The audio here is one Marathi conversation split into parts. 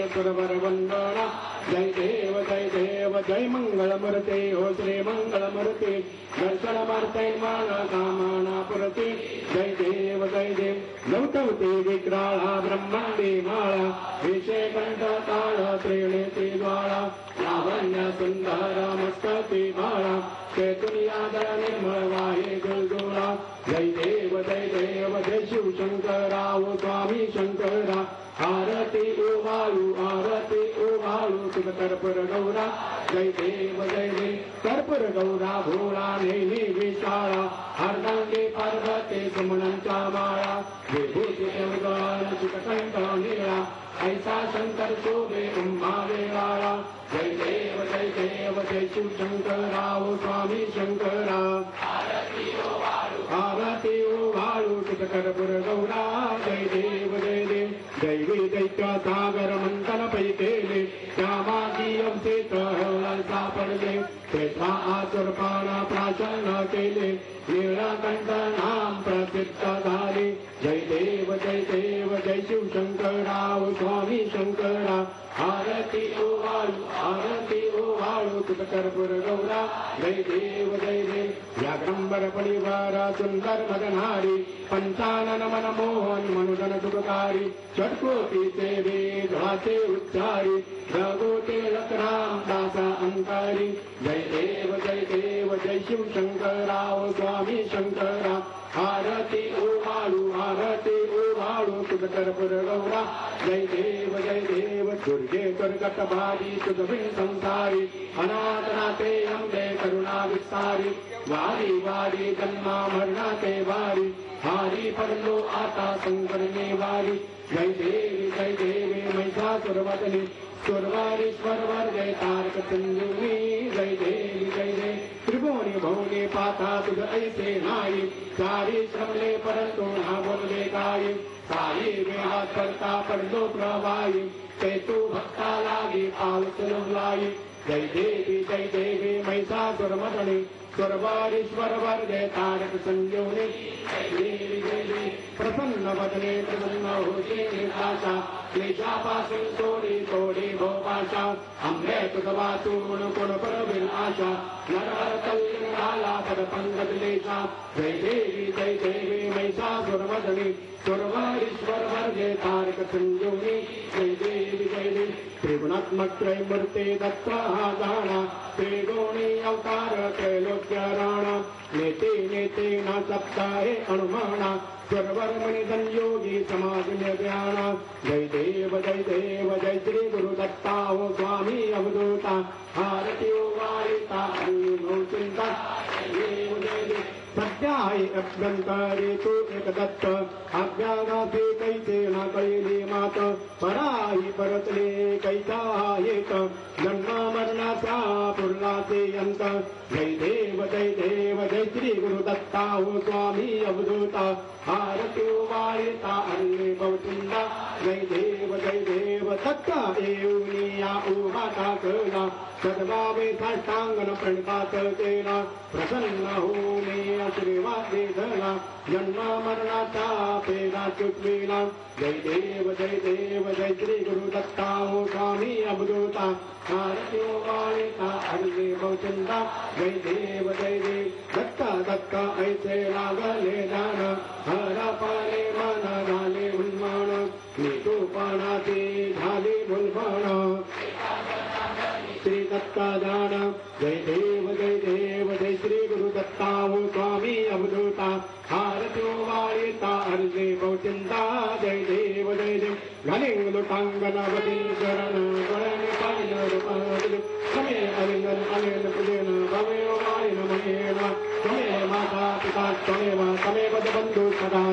सुरवर वंदना जय देव जय मंगलमूर्ते ओ श्री मंगलमूर्ते दर्शन मार्ते माना कामना पुरते जय देव नौतवते विक्राळा ब्रह्मांडे माळा विषय कंठ ताळ त्रिणेती ज्वाळा लावण्य सुंदर मस्तके बाळा चैतन्यादर निर्मळ वाहे गुलगोळा जय देव जय शिव शंकराव स्वामी शंकरा आरती ओवाळू तुझ कर्पूर गौरा जय देव कर्पूर गौरा भोळा नेहमी विशाळा अर्धांगे पार्वते सुमनांच्या माळा विभूती देवगण चिकटंठ निळा ऐसा शंकर शोभे उम्मा वेळाळा जय देव जय शिव शंकराव स्वामी शंकरा आरती ओवाळू तुझ कर्पूर गौरा जय देव दैवी दैत्य सागर मंथन पै केले त्यामागी अवशेष सापडले तेथा आसुरपाना प्राशन केले नीळकंठ नाम प्रसिद्ध झाले जय देव जय शिव शंकराव स्वामी शंकरा आरती ओवाळू तुझ कर्पूर गौरा जय देव व्याघ्रंबर परिवार सुंदर मदनारी पंचानन मन मोहन मनुजन सुखकारी षट्कोटीचे वेद वाचे उच्चारी रघुते लखराम दासा अंकारी जय देव जय शिव शंकराव स्वामी शंकरा आरती ओवाळू तुझ कर्पूर गौरा जय देव दुर्गे दुर्गत भारी तुझ बिन संसारी अनाथनाथे अंबे करुणा विस्तारी वारी जन्मा मरणाते वारी हारी पडलो आता संकरणे वारी जय देवी महिषासुरवदनी सुरवारीश्वर जय तारक संजीवनी जय देवी त्रिभुवनी भवनी पाता तुझ ऐसे नाही सारी श्रमले परंतु हा बोलले काही सारी वेळात करता पडलो प्रवाही ते तू भक्ता लागी पावस लाई जय देवी महिषासुरमदनी सुरवारीश्वर जय तारक संजीवनी जय देवी प्रसन्न वदने प्रसन्न होते निराशा क्लेशापासून तोडी भोपाशा आंबे तुझ वाचून कोण परवील आशा नरहर कल्याणाला पद पंकज लेशा जय देवी महिषासुरमदनी सुरवारीश्वर जय तारक संजीवनी जय देवी त्रिगुणात्मक त्रैमूर्ते दत्त हा जाणा त्रिगुणी अवतार त्रैलोक्य राणा नेते ना सप्ताहे अनुमाना सर्वर्मणि संयोगी समाज ज्ञाना जय देव जय श्री गुरु दत्ता हो स्वामी अवधूता आरती ओवाळिता चिंता सध्या अभ्यंतरे तू एक दत्त अज्ञानाचे कैसे ना कैली मात पराही परतले कैसा येत जन्म मरणाचा पुरलाचे अंत जय देव जय श्री गुरु दत्ता हो स्वामी अवधूता आरती ओवाळिता अन्ने बहुचिंता जय देव दत्ता येऊनी या उभा टाकला सद्भावे साष्टांगन प्रणिपात केला प्रसन्न होणे आशीर्वाद धरला जन्म मरणाचा पेला चुकविला जय देव जय श्री गुरु दत्ता हो स्वामी अवधूता आरती ओवाळिता अन्ने बहुचिंता जय देव दत्ता ऐसे लागले जाण हरा पाले मन झाले उन्माण नितूपणाचे झाले मुलबाण श्री दत्ता जाण जय देव जय श्री गुरु दत्ता हो स्वामी अवधूता आरती ओवाळिता अर्जे बहुचिंता जय देव घने लुटांगनावती शरण गळणे पाहिलं रूपावली समे अलिंगन अलेन पूजेन भवे ओवाळिन महेन समे माता पिता त्वमेव तमेव बंधु सदा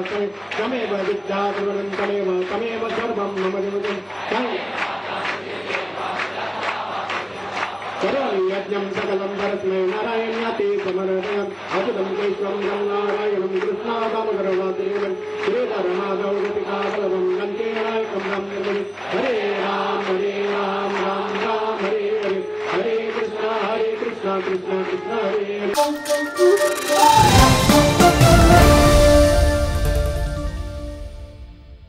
तमेव विद्या गुरुनं तमेव तमेव सर्वं मम जीवनं यज्ञं सकलं परस्मै नारायण्याति समर्पयम् अच्युतं केशवं नारायणं कृष्णादामोदरवासुदेवं श्रीधरमाधव गोपिकावल्लभं गङ्गेनायकं रामचन्द्रं हरे राम राम हरे हरे हरे कृष्ण कृष्ण कृष्ण हरे हरे